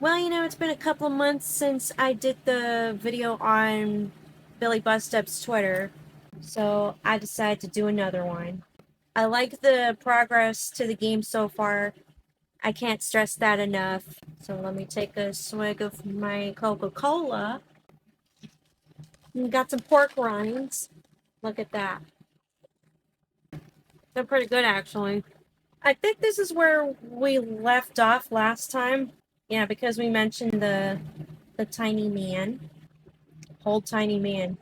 Well, you know, it's been a couple of months since I did the video on Billy Bustup's Twitter, so I decided to do another one. I like the progress to the game so far. I can't stress that enough. So let me take a swig of my Coca-Cola. Got some pork rinds. Look at that. They're pretty good, actually. I think this is where we left off last time. Yeah, because we mentioned the tiny man. Whole tiny man.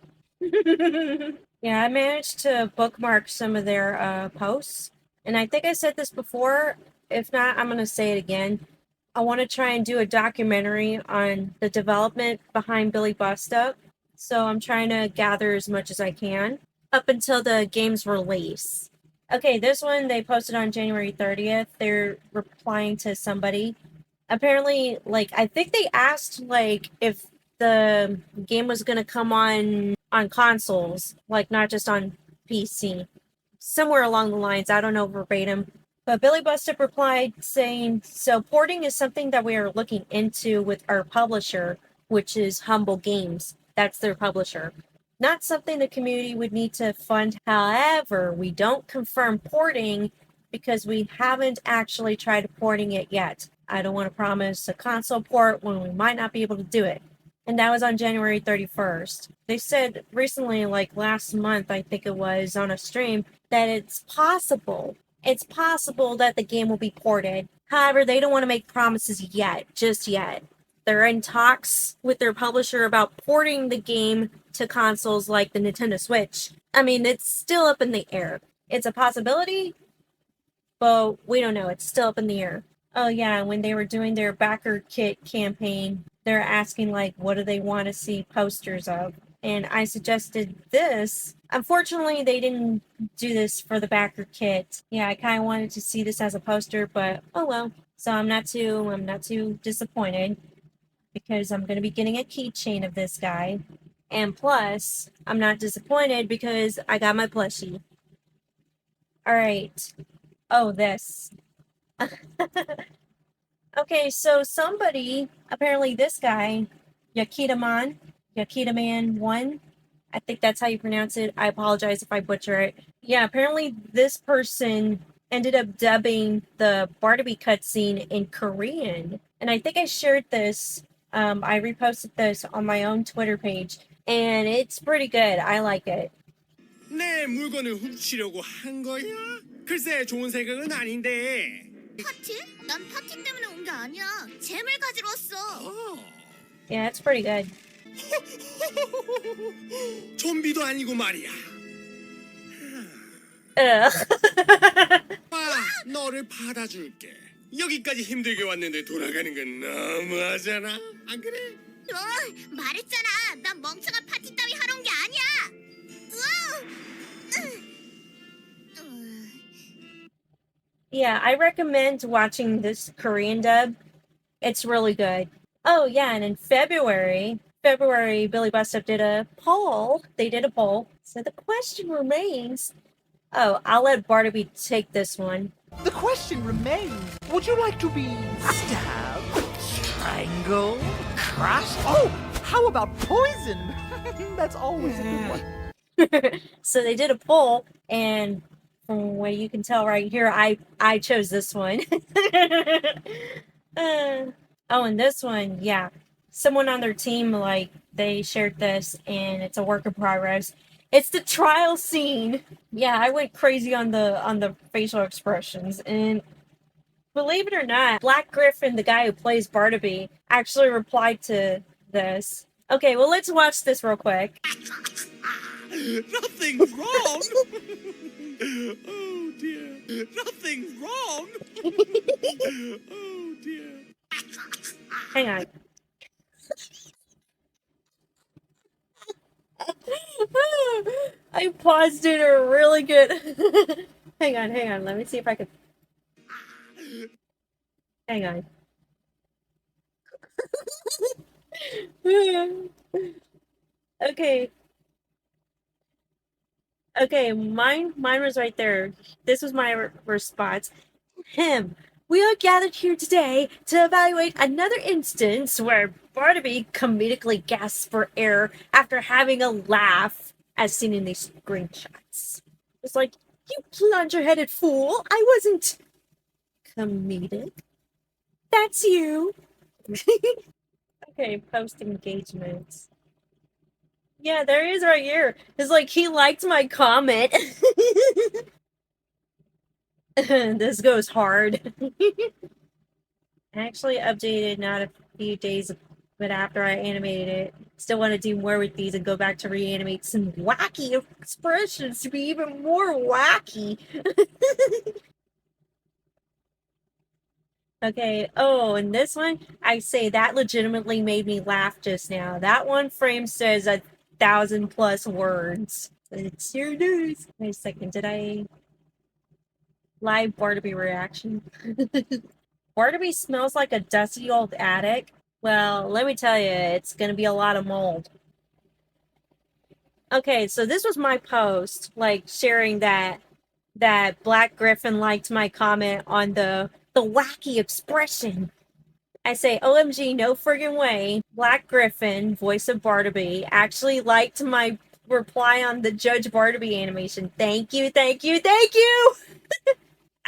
Yeah, I managed to bookmark some of their posts. And I think I said this before. If not, I'm going to say it again. I want to try and do a documentary on the development behind Billy Bustup. So I'm trying to gather as much as I can up until the game's release. Okay, this one they posted on January 30th. They're replying to somebody. Apparently, like, I think they asked, like, if the game was going to come on consoles, like, not just on PC. Somewhere along the lines, I don't know verbatim. But Billy Bustup replied saying, so porting is something that we are looking into with our publisher, which is Humble Games. That's their publisher. Not something the community would need to fund. However, we don't confirm porting because we haven't actually tried porting it yet. I don't want to promise a console port when we might not be able to do it. And that was on January 31st. They said recently, like last month, I think it was, on a stream, that it's possible. It's possible that the game will be ported. However, they don't want to make promises yet, just yet. They're in talks with their publisher about porting the game to consoles like the Nintendo Switch. I mean, it's still up in the air. It's a possibility, but we don't know. It's still up in the air. Oh yeah, when they were doing their backer kit campaign, they're asking, like, what do they want to see posters of? And I suggested this. Unfortunately, they didn't do this for the backer kit. Yeah, I kind of wanted to see this as a poster, but oh well. So I'm not too disappointed because I'm going to be getting a keychain of this guy. And plus, I'm not disappointed because I got my plushie. All right. Oh, this. Okay, so somebody, apparently this guy, Yakita Man 1, I think that's how you pronounce it. I apologize if I butcher it. Yeah, apparently this person ended up dubbing the Bartleby cutscene in Korean. And I think I shared this, I reposted this on my own Twitter page, and it's pretty good. I like it. 내 물건을 훔치려고 한 거야? 글쎄, 좋은 생각은 아닌데. 파티? 난 파티 때문에 온 게 아니야. 잼을 가지러 왔어. Yeah, it's pretty good. 좀비도 아니고 말이야. 봐, 너를 받아줄게. 여기까지 힘들게 왔는데 돌아가는 건 너무하잖아. 안 그래? 말했잖아. 난 멍청한 파티 따위 하러 온 게 아니야. Yeah, I recommend watching this Korean dub. It's really good. Oh yeah, and in February, Billy Bustup did a poll. They did a poll. So the question remains. Oh, I'll let Bartleby take this one. The question remains, would you like to be stabbed, strangled, crushed? Oh, how about poison? That's always a good one. So they did a poll, and from what you can tell right here, I chose this one. Oh, and this one, yeah. Someone on their team, like, they shared this, and it's a work in progress. It's the trial scene. Yeah, I went crazy on the facial expressions, and believe it or not, Black Griffin, the guy who plays Bartleby, actually replied to this. Okay, well, let's watch this real quick. Nothing's wrong. Oh dear. Nothing's wrong. Oh dear. Hang on. I paused it really good. Hang on. Let me see if I can. Hang on. Okay. Okay, mine was right there. This was my response. Him. We are gathered here today to evaluate another instance where Barnaby comedically gasps for air after having a laugh, as seen in these screenshots. It's like, you plunger-headed fool, I wasn't comedic. That's you. Okay, post engagements. Yeah, there he is right here. It's like, he liked my comment. This goes hard. I actually updated not a few days, but after I animated it. Still want to do more with these and go back to reanimate some wacky expressions to be even more wacky. Okay, oh, and this one, I say that legitimately made me laugh just now. That one frame says 1,000+ words. It's your news. Wait a second, did I... Live Barnaby reaction? Barnaby smells like a dusty old attic. Well, let me tell you, it's gonna be a lot of mold. Okay, so this was my post, like, sharing that Black Griffin liked my comment on the wacky expression. I say, OMG, no friggin' way. Black Griffin, voice of Barnaby, actually liked my reply on the Judge Barnaby animation. Thank you, thank you, thank you!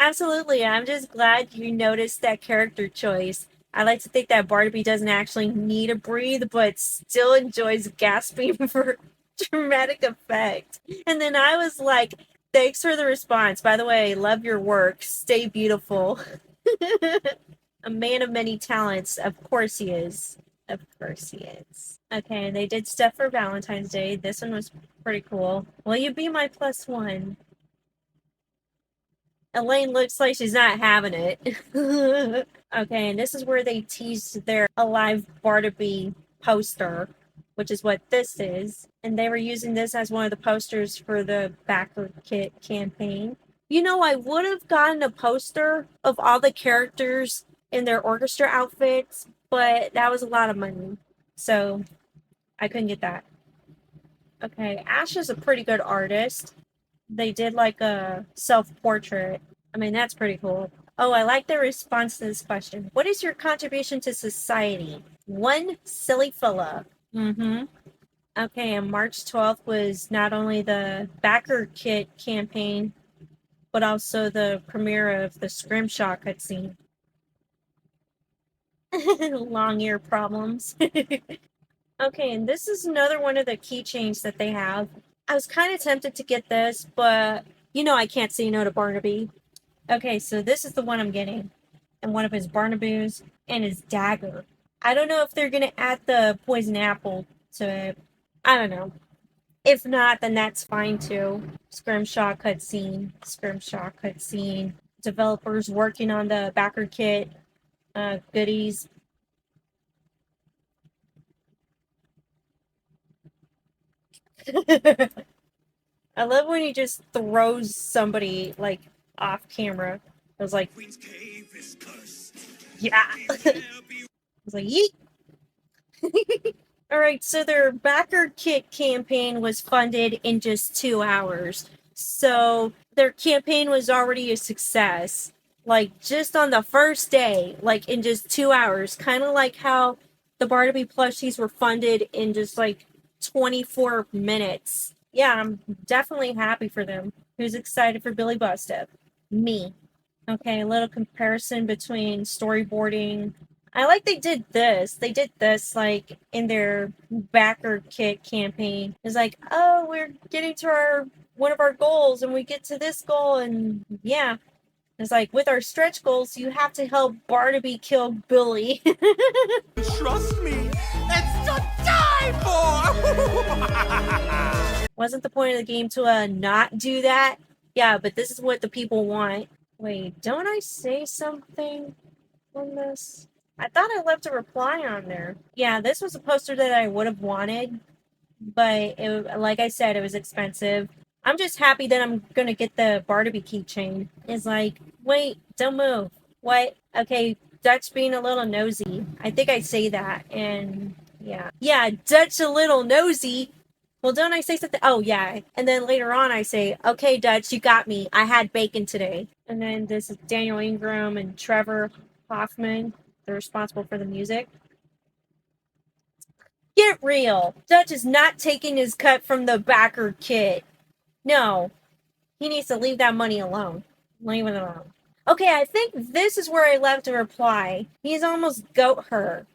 Absolutely, I'm just glad you noticed that character choice. I like to think that Barnaby doesn't actually need to breathe, but still enjoys gasping for dramatic effect. And then I was like, thanks for the response. By the way, love your work. Stay beautiful. A man of many talents. Of course he is. Of course he is. Okay, they did stuff for Valentine's Day. This one was pretty cool. Will you be my +1? Elaine looks like she's not having it. Okay, and this is where they teased their Alive Barnaby poster, which is what this is. And they were using this as one of the posters for the backer kit campaign. You know, I would have gotten a poster of all the characters in their orchestra outfits, but that was a lot of money. So I couldn't get that. Okay, Ash is a pretty good artist. They did like a self-portrait. I mean, that's pretty cool. Oh, I like their response to this question. What is your contribution to society? One silly fella. Mm-hmm. Okay, and March 12th was not only the backer kit campaign, but also the premiere of the Scrimshaw cutscene. Long ear problems. Okay, and this is another one of the keychains that they have. I was kind of tempted to get this, but you know I can't say no to Barnaby. Okay, so this is the one I'm getting. And one of his Barnaboos and his dagger. I don't know if they're going to add the poison apple to it. I don't know. If not, then that's fine too. Scrimshaw cutscene. Scrimshaw cutscene. Developers working on the backer kit goodies. I love when he just throws somebody, like, off camera. I was like, yeah. I was like, yeet. Alright, so their backer kit campaign was funded in just 2 hours. So their campaign was already a success. Like, just on the first day, like, in just 2 hours. Kind of like how the Barnaby plushies were funded in just, like, 24 minutes. Yeah, I'm definitely happy for them. Who's excited for Billy Bustev? Me. Okay, a little comparison between storyboarding. I like they did this. They did this, like, in their backer kit campaign. It's like, oh, we're getting to one of our goals, and we get to this goal, and yeah. It's like, with our stretch goals, you have to help Barnaby kill Billy. Trust me, it's to die for! Wasn't the point of the game to not do that? Yeah, but this is what the people want. Wait, don't I say something on this? I thought I left a reply on there. Yeah, this was a poster that I would have wanted, but like I said, it was expensive. I'm just happy that I'm gonna get the Barnaby keychain. It's like, wait, don't move. What? Okay, Dutch being a little nosy. I think I say that, and yeah. Yeah, Dutch a little nosy. Well, don't I say something? Oh, yeah. And then later on I say, okay, Dutch, you got me. I had bacon today. And then this is Daniel Ingram and Trevor Hoffman. They're responsible for the music. Get real. Dutch is not taking his cut from the backer kit. No. He needs to leave that money alone. Leave it alone. Okay, I think this is where I left a reply. He's almost goat her.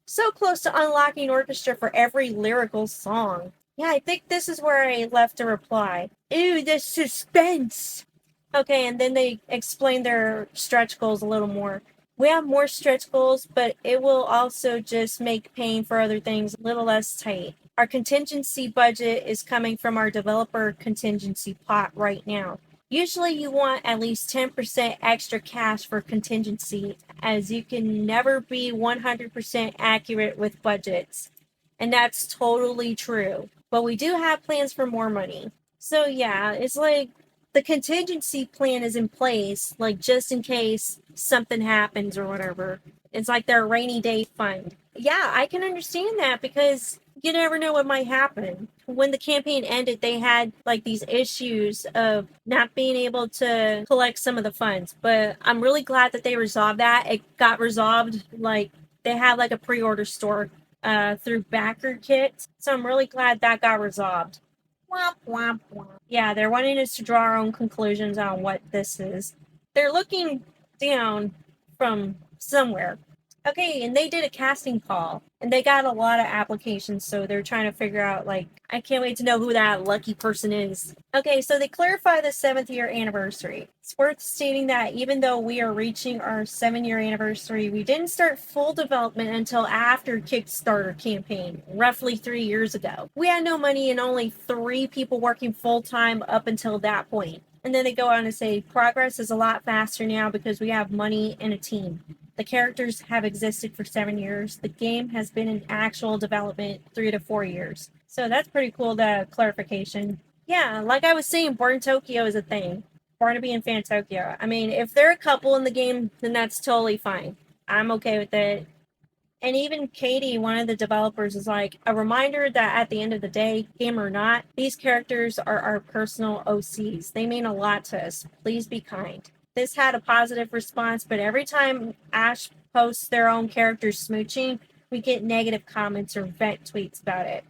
So close to unlocking orchestra for every lyrical song. Yeah, I think this is where I left a reply. Ew, the suspense. Okay, and then they explain their stretch goals a little more. We have more stretch goals, but it will also just make paying for other things a little less tight. Our contingency budget is coming from our developer contingency pot right now. Usually you want at least 10% extra cash for contingency, as you can never be 100% accurate with budgets. And that's totally true. But we do have plans for more money. So yeah, it's like the contingency plan is in place, like just in case something happens or whatever. It's like their rainy day fund. Yeah, I can understand that because you never know what might happen. When the campaign ended, they had like these issues of not being able to collect some of the funds. But I'm really glad that they resolved that. It got resolved. Like they have like a pre-order store through backer kit. So I'm really glad that got resolved. Womp, womp, womp. Yeah, they're wanting us to draw our own conclusions on what this is. They're looking down from somewhere. Okay, and they did a casting call, and they got a lot of applications, so they're trying to figure out, like, I can't wait to know who that lucky person is. Okay, so they clarify the 7th year anniversary. It's worth stating that even though we are reaching our 7-year anniversary, we didn't start full development until after Kickstarter campaign, roughly 3 years ago. We had no money and only 3 people working full-time up until that point. And then they go on to say, progress is a lot faster now because we have money and a team. The characters have existed for 7 years. The game has been in actual development 3 to 4 years. So that's pretty cool, the clarification. Yeah, like I was saying, Born Tokyo is a thing. Barnaby and Fantokyo. I mean, if they're a couple in the game, then that's totally fine. I'm okay with it. And even Katie, one of the developers, is like, a reminder that at the end of the day, game or not, these characters are our personal OCs. They mean a lot to us. Please be kind. This had a positive response, but every time Ash posts their own characters smooching, we get negative comments or vent tweets about it.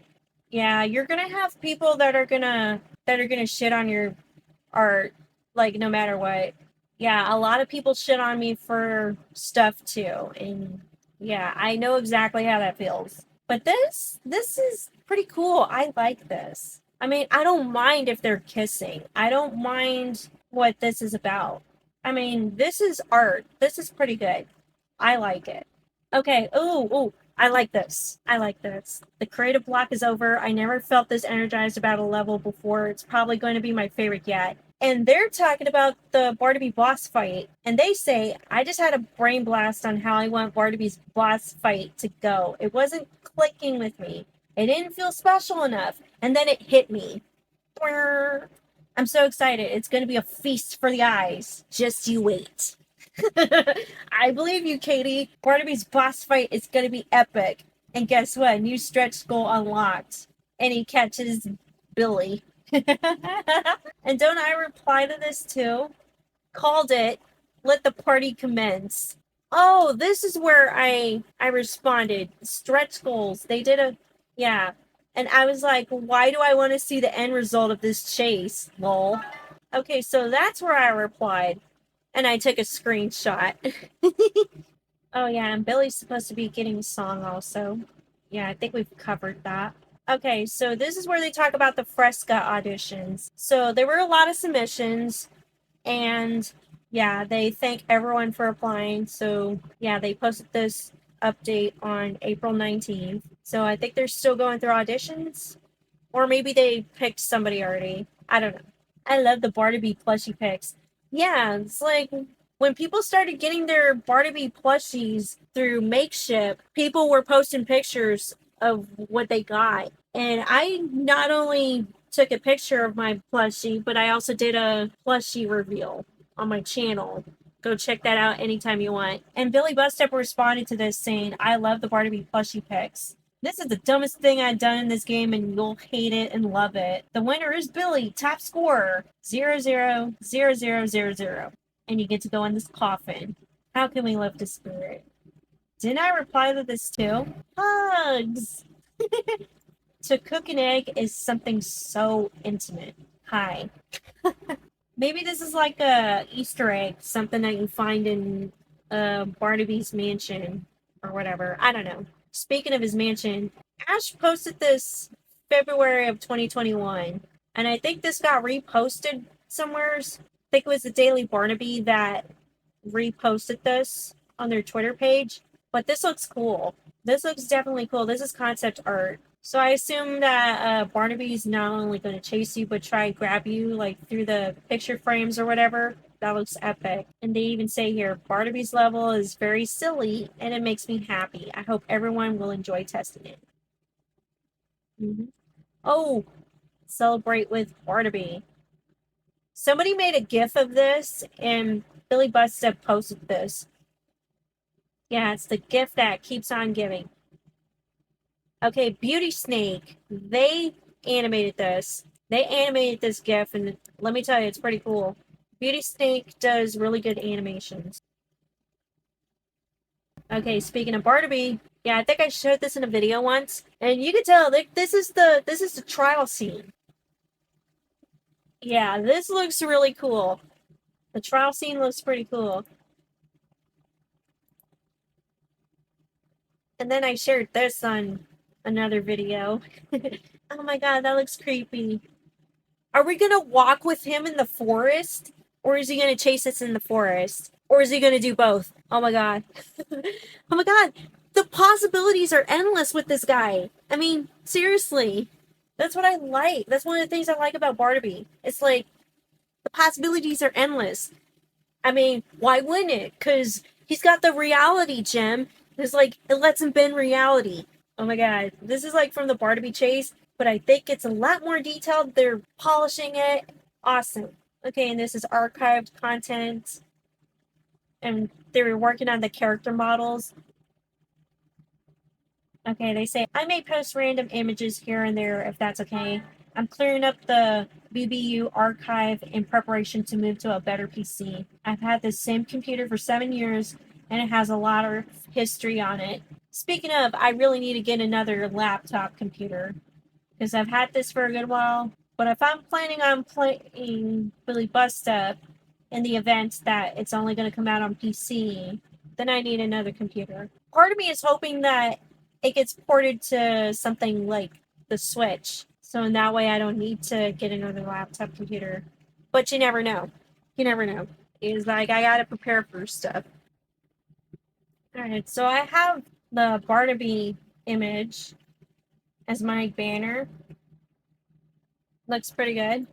Yeah, you're gonna have people that are gonna shit on your art, like no matter what. Yeah, a lot of people shit on me for stuff too, and yeah, I know exactly how that feels. But this is pretty cool. I like this. I mean, I don't mind if they're kissing. I don't mind what this is about. I mean, this is art. This is pretty good. I like it. Okay. Ooh, I like this. I like this. The creative block is over. I never felt this energized about a level before. It's probably going to be my favorite yet. And they're talking about the Barnaby boss fight. And they say, I just had a brain blast on how I want Barnaby's boss fight to go. It wasn't clicking with me. It didn't feel special enough. And then it hit me. I'm so excited. It's going to be a feast for the eyes. Just you wait. I believe you, Katie. Barnaby's boss fight is going to be epic. And guess what? New stretch goal unlocked. And he catches Billy. And don't I reply to this too? Called it. Let the party commence. Oh, this is where I responded. Stretch goals. They did a... Yeah. And I was like, why do I want to see the end result of this chase? Lol. Okay, so that's where I replied. And I took a screenshot. Oh yeah, and Billy's supposed to be getting a song also. Yeah, I think we've covered that. Okay, so this is where they talk about the Fresca auditions. So there were a lot of submissions, and yeah, they thank everyone for applying. So yeah, they posted this update on April 19th. So I think they're still going through auditions, or maybe they picked somebody already. I don't know. I love the Barnaby plushie pics. Yeah, it's like when people started getting their Barnaby plushies through Makeshift, people were posting pictures of what they got. And I not only took a picture of my plushie, but I also did a plushie reveal on my channel. Go check that out anytime you want. And Billy Bustep responded to this saying, I love the Barnaby plushie pics. This is the dumbest thing I've done in this game, and you'll hate it and love it. The winner is Billy, top scorer, 000000. and you get to go in this coffin. How can we lift a spirit? Didn't I reply to this too? Hugs! To cook an egg is something so intimate. Hi. Maybe this is like a Easter egg, something that you find in Barnaby's mansion or whatever. I don't know. Speaking of his mansion, Ash posted this February of 2021, and I think this got reposted somewhere. I think it was the Daily Barnaby that reposted this on their Twitter page. But this looks cool. This looks definitely cool. This is concept art. So I assume that Barnaby's not only going to chase you, but try and grab you, like, through the picture frames or whatever. That looks epic. And they even say here, Barnaby's level is very silly, and it makes me happy. I hope everyone will enjoy testing it. Oh, celebrate with Barnaby. Somebody made a GIF of this, and Billy Busted posted this. Yeah, it's the GIF that keeps on giving. Okay, Beauty Snake. They animated this. They animated this GIF, and let me tell you, it's pretty cool. Beauty Snake does really good animations. Okay, speaking of Barnaby, yeah, I think I showed this in a video once, and you can tell this is the trial scene. Yeah, this looks really cool. The trial scene looks pretty cool. And then I shared this on another video. Oh my god, that looks creepy. Are we gonna walk with him in the forest? Or is he gonna chase us in the forest? Or is he gonna do both? Oh my god. Oh my god! The possibilities are endless with this guy. I mean, seriously. That's what I like. That's one of the things I like about Barnaby. It's like, the possibilities are endless. I mean, why wouldn't it? Because he's got the reality gem. It's like, it lets him bend reality. Oh my god. This is like from the Barnaby chase, but I think it's a lot more detailed. They're polishing it. Awesome. Okay, and this is archived content. And they were working on the character models. Okay, they say, I may post random images here and there if that's okay. I'm clearing up the BBU archive in preparation to move to a better PC. I've had this same computer for 7 years, and it has a lot of history on it. Speaking of, I really need to get another laptop computer, because I've had this for a good while. But if I'm planning on playing Billy Bust Up in the event that it's only going to come out on PC, then I need another computer. Part of me is hoping that it gets ported to something like the Switch. So in that way I don't need to get another laptop computer. But you never know. You never know. It's like I gotta prepare for stuff. Alright, so I have the Barnaby image as my banner. Looks pretty good.